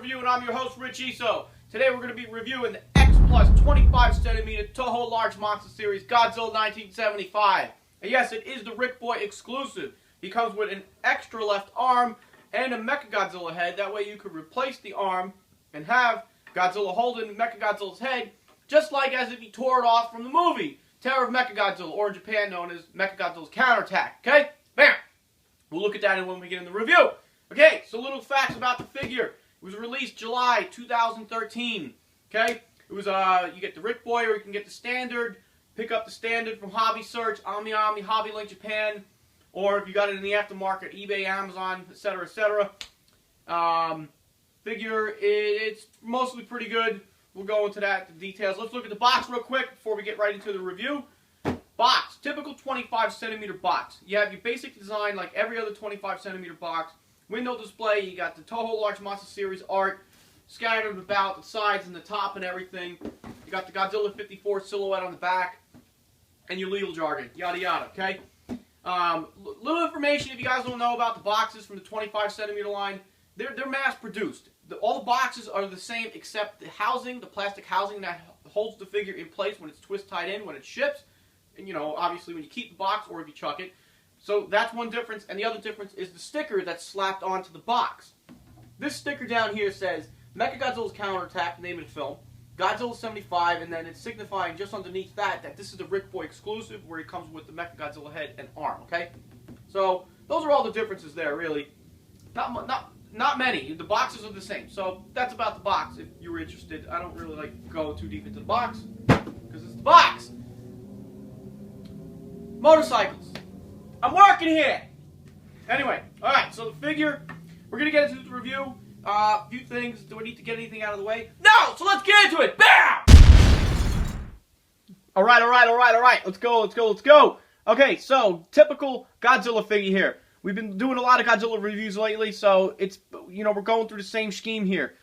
Review, and I'm your host, Rich Iso. Today we're going to be reviewing the X Plus 25cm Toho Large Monster Series Godzilla 1975. And yes, it is the RIC Exclusive. He comes with an extra left arm and a MechaGodzilla head. That way you could replace the arm and have Godzilla holding MechaGodzilla's head, just like as if he tore it off from the movie Terror of MechaGodzilla, or in Japan known as MechaGodzilla's Counterattack. Okay? Bam! We'll look at that when we get in the review. Okay, so little facts about the figure. It was released July 2013. Okay? It was, you get the RIC or you can get the standard. Pick up the standard from Hobby Search, AmiAmi, Hobby Link Japan, or if you got it in the aftermarket, eBay, Amazon, etc., etc. Figure, it's mostly pretty good. We'll go into that, the details. Let's look at the box real quick before we get right into the review. Box, typical 25cm box. You have your basic design like every other 25cm box. Window display, you got the Toho Large Monster Series art scattered about the sides and the top and everything. You got the Godzilla 54 silhouette on the back, and your legal jargon, yada yada, okay? Little information if you guys don't know about the boxes from the 25cm line. They're mass produced. All the boxes are the same except the housing, the plastic housing that holds the figure in place when it's twist tied in, when it ships. And, you know, obviously when you keep the box or if you chuck it. So that's one difference, and the other difference is the sticker that's slapped onto the box. This sticker down here says MechaGodzilla's Counterattack, name of the film, Godzilla 75, and then it's signifying just underneath that this is the RIC Exclusive, where he comes with the MechaGodzilla head and arm, okay? So those are all the differences there, really. Not many. The boxes are the same. So that's about the box, if you were interested. I don't really like go too deep into the box, because it's the box. Motorcycles. I'm working here! Anyway, alright, so the figure, we're going to get into the review. A few things. Do I need to get anything out of the way? No! So let's get into it! Bam! Alright. Let's go. Okay, so, typical Godzilla figure here. We've been doing a lot of Godzilla reviews lately, so it's, you know, we're going through the same scheme here.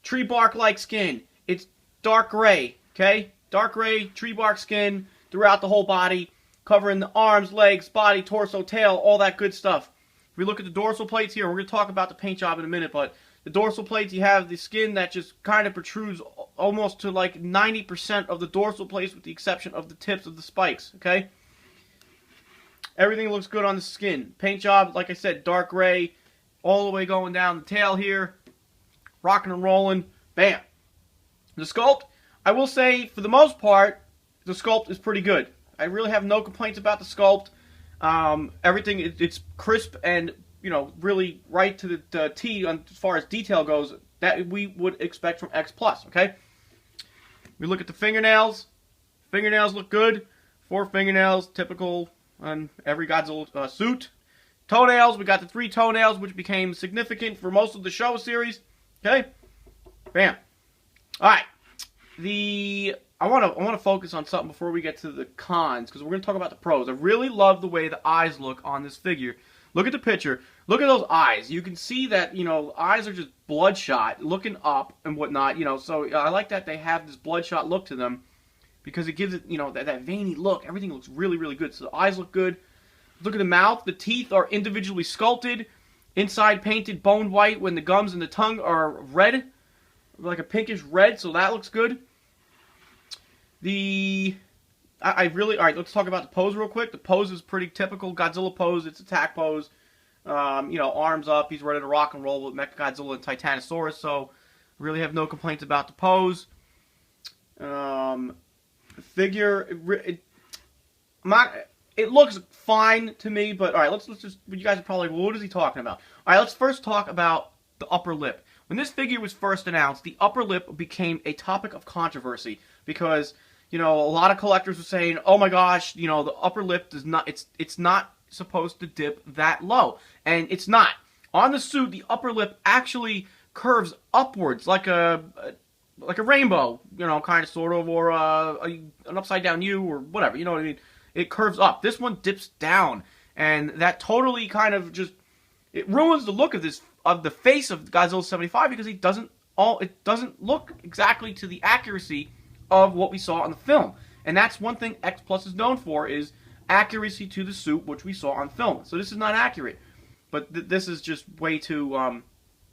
Tree bark-like skin. It's dark gray, okay? Dark gray, tree bark skin throughout the whole body, covering the arms, legs, body, torso, tail, all that good stuff. If we look at the dorsal plates here, we're going to talk about the paint job in a minute, but the dorsal plates, you have the skin that just kind of protrudes almost to like 90% of the dorsal plates with the exception of the tips of the spikes, okay? Everything looks good on the skin. Paint job, like I said, dark gray, all the way going down the tail here. Rocking and rolling. Bam. The sculpt, I will say, for the most part, the sculpt is pretty good. I really have no complaints about the sculpt. Everything, it's crisp and, you know, really right to the T as far as detail goes that we would expect from X Plus, okay? We look at the fingernails. Fingernails look good. 4 fingernails, typical on every Godzilla suit. Toenails, we got the 3 toenails, which became significant for most of the show series. Okay? Bam. Alright. I want to focus on something before we get to the cons, because we're going to talk about the pros. I really love the way the eyes look on this figure. Look at the picture. Look at those eyes. You can see that, you know, eyes are just bloodshot, looking up and whatnot, you know. So I like that they have this bloodshot look to them, because it gives it, you know, that veiny look. Everything looks really, really good. So the eyes look good. Look at the mouth. The teeth are individually sculpted. Inside painted bone white when the gums and the tongue are red. Like a pinkish red, so that looks good. Alright, let's talk about the pose real quick. The pose is pretty typical Godzilla pose. It's attack pose. You know, arms up. He's ready to rock and roll with MechaGodzilla and Titanosaurus, so really have no complaints about the pose. Figure, it looks fine to me, but alright, let's just, you guys are probably like, well, what is he talking about? Alright, let's first talk about the upper lip. When this figure was first announced, the upper lip became a topic of controversy, because, you know, a lot of collectors were saying, oh my gosh, you know, the upper lip does not, it's not supposed to dip that low, and it's not. On the suit, the upper lip actually curves upwards, like a rainbow, you know, kind of, sort of, or an upside-down U, or whatever, you know what I mean? It curves up. This one dips down, and that totally kind of just, it ruins the look of the face of Godzilla 75, because it doesn't look exactly to the accuracy of what we saw in the film. And that's one thing X Plus is known for, is accuracy to the suit, which we saw on film. So this is not accurate, but this is just way too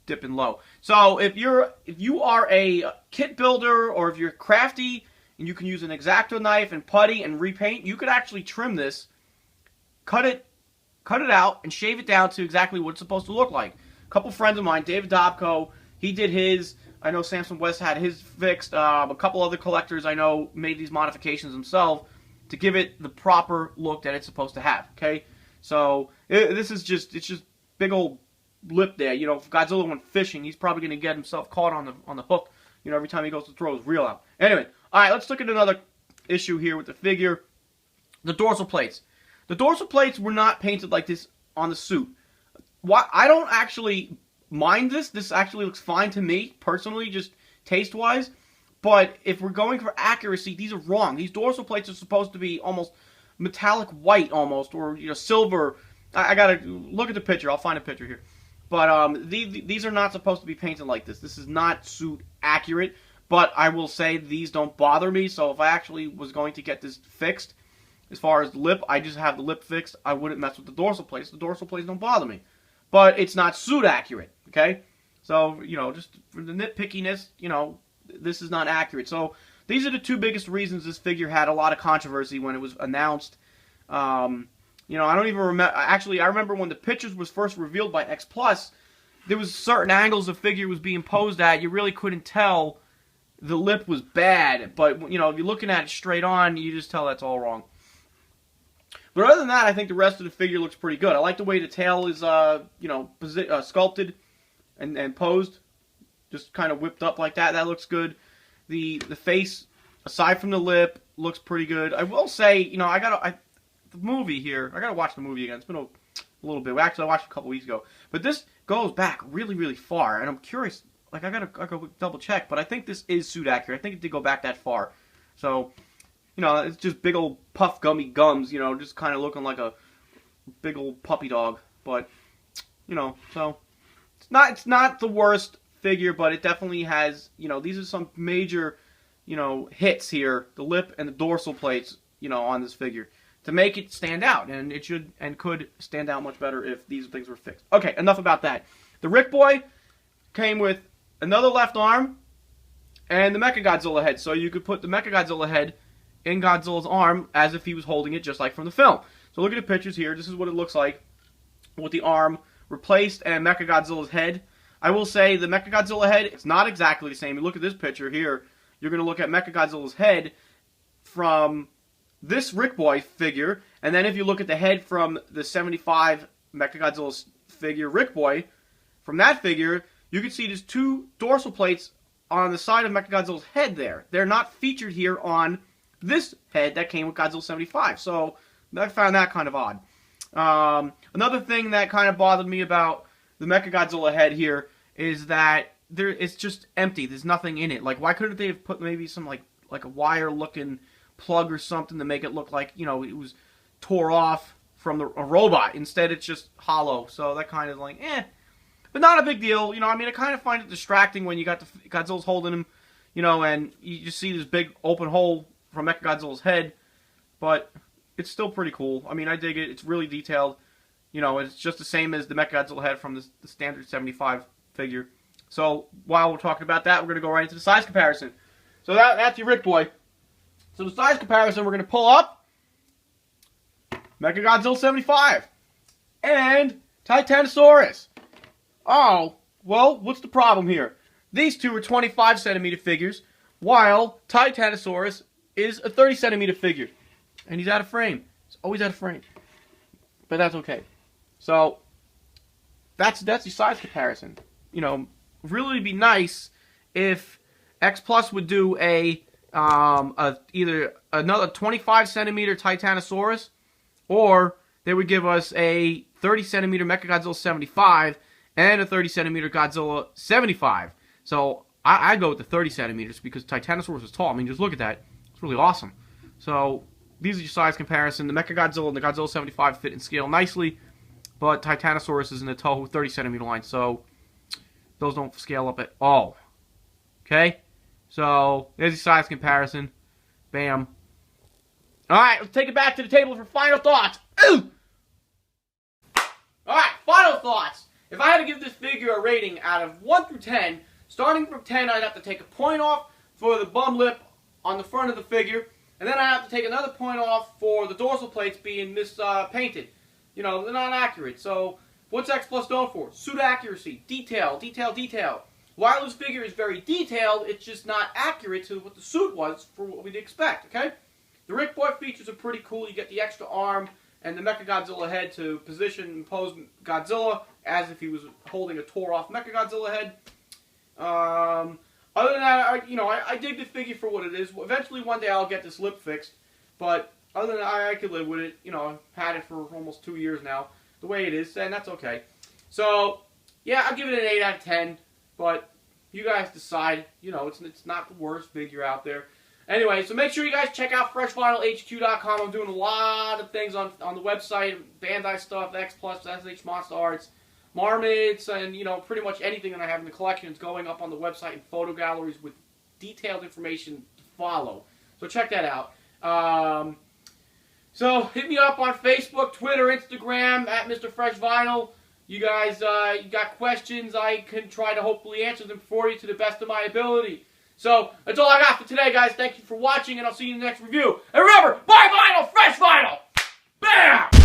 dipping low. So if you are a kit builder, or if you're crafty and you can use an X-Acto knife and putty and repaint, you could actually trim this, cut it out, and shave it down to exactly what it's supposed to look like. A couple friends of mine, David Dobko, he did his. I know Samson West had his fixed. A couple other collectors I know made these modifications themselves to give it the proper look that it's supposed to have. Okay, so it's just big old lip there. You know, if Godzilla went fishing, he's probably going to get himself caught on the hook. You know, every time he goes to throw his reel out. Anyway, all right, let's look at another issue here with the figure. The dorsal plates. The dorsal plates were not painted like this on the suit. Why? I don't actually mind this. This actually looks fine to me, personally, just taste-wise. But if we're going for accuracy, these are wrong. These dorsal plates are supposed to be almost metallic white, almost, or silver. I gotta look at the picture. I'll find a picture here. But these are not supposed to be painted like this. This is not suit accurate. But I will say these don't bother me. So if I actually was going to get this fixed, as far as the lip, I just have the lip fixed. I wouldn't mess with the dorsal plates. The dorsal plates don't bother me. But it's not suit accurate, okay? So, just for the nitpickiness, this is not accurate. So, these are the two biggest reasons this figure had a lot of controversy when it was announced. I don't even remember. Actually, I remember when the pictures was first revealed by X+, there was certain angles the figure was being posed at. You really couldn't tell the lip was bad. But, if you're looking at it straight on, you just tell that's all wrong. But other than that, I think the rest of the figure looks pretty good. I like the way the tail is, sculpted and posed, just kind of whipped up like that. That looks good. The face, aside from the lip, looks pretty good. I will say, the movie here. I gotta watch the movie again. It's been a little bit. Actually, I watched it a couple weeks ago. But this goes back really, really far, and I'm curious. Like, I gotta double check. But I think this is suit accurate. I think it did go back that far. So. It's just big old puff gummy gums, just kind of looking like a big old puppy dog. But, so it's not the worst figure, but it definitely has, these are some major, hits here, the lip and the dorsal plates, on this figure to make it stand out, and it should and could stand out much better if these things were fixed. Okay, enough about that. The RIC Boy came with another left arm and the MechaGodzilla head, so you could put the MechaGodzilla head in Godzilla's arm as if he was holding it just like from the film. So look at the pictures here. This is what it looks like with the arm replaced and MechaGodzilla's head. I will say the MechaGodzilla head, it's not exactly the same. You look at this picture here, you're going to look at MechaGodzilla's head from this RIC Boy figure, and then if you look at the head from the 75 MechaGodzilla figure RIC Boy, from that figure, you can see there's two dorsal plates on the side of MechaGodzilla's head there. They're not featured here on this head that came with Godzilla 75. So I found that kind of odd. Another thing that kind of bothered me about the MechaGodzilla head here is that it's just empty. There's nothing in it. Like, why couldn't they have put maybe some like a wire-looking plug or something to make it look like, it was tore off from a robot. Instead, it's just hollow. So that kind of like, But not a big deal. I kind of find it distracting when you got Godzilla's holding him, and you just see this big open hole from MechaGodzilla's head, but it's still pretty cool. I dig it. It's really detailed. It's just the same as the MechaGodzilla head from the standard 75 figure. So while we're talking about that, we're going to go right into the size comparison. So that's your RIC Boy. So the size comparison, we're going to pull up MechaGodzilla 75 and Titanosaurus. Oh, well, what's the problem here? These two are 25 centimeter figures, while Titanosaurus is a 30 centimeter figure. And he's out of frame. He's always out of frame. But that's okay. So, that's your size comparison. Really be nice if X Plus would do either another 25 centimeter Titanosaurus, or they would give us a 30 centimeter MechaGodzilla 75 and a 30 centimeter Godzilla 75. So, I go with the 30 centimeters because Titanosaurus is tall. Just look at that. It's really awesome. So, these are your size comparison. The MechaGodzilla and the Godzilla 75 fit in scale nicely, but Titanosaurus is in the Toho 30 centimeter line, so those don't scale up at all. Okay? So, there's your size comparison. Bam. Alright, let's take it back to the table for final thoughts. Alright, final thoughts. If I had to give this figure a rating out of 1 through 10, starting from 10, I'd have to take a point off for the bum lip on the front of the figure, and then I have to take another point off for the dorsal plates being mispainted. You know, they're not accurate. So, what's X Plus known for? Suit accuracy, detail, detail, detail. While this figure is very detailed, it's just not accurate to what the suit was for what we'd expect, okay? The RIC board features are pretty cool. You get the extra arm and the MechaGodzilla head to position and pose Godzilla as if he was holding a tore-off MechaGodzilla head. Other than that, I dig the figure for what it is. Eventually, one day, I'll get this lip fixed. But other than that, I could live with it. You know, I've had it for almost 2 years now, the way it is, and that's okay. So, yeah, I'll give it an 8 out of 10. But you guys decide. You know, it's not the worst figure out there. Anyway, so make sure you guys check out FreshVinylHQ.com. I'm doing a lot of things on the website. Bandai stuff, X Plus, SH Monster Arts, Marmots, and, you know, pretty much anything that I have in the collection is going up on the website in photo galleries with detailed information to follow. So check that out. So hit me up on Facebook, Twitter, Instagram, at Mr. Fresh Vinyl. You guys, you got questions, I can try to hopefully answer them for you to the best of my ability. So, that's all I got for today, guys. Thank you for watching, and I'll see you in the next review. And remember, buy vinyl, fresh vinyl! Bam!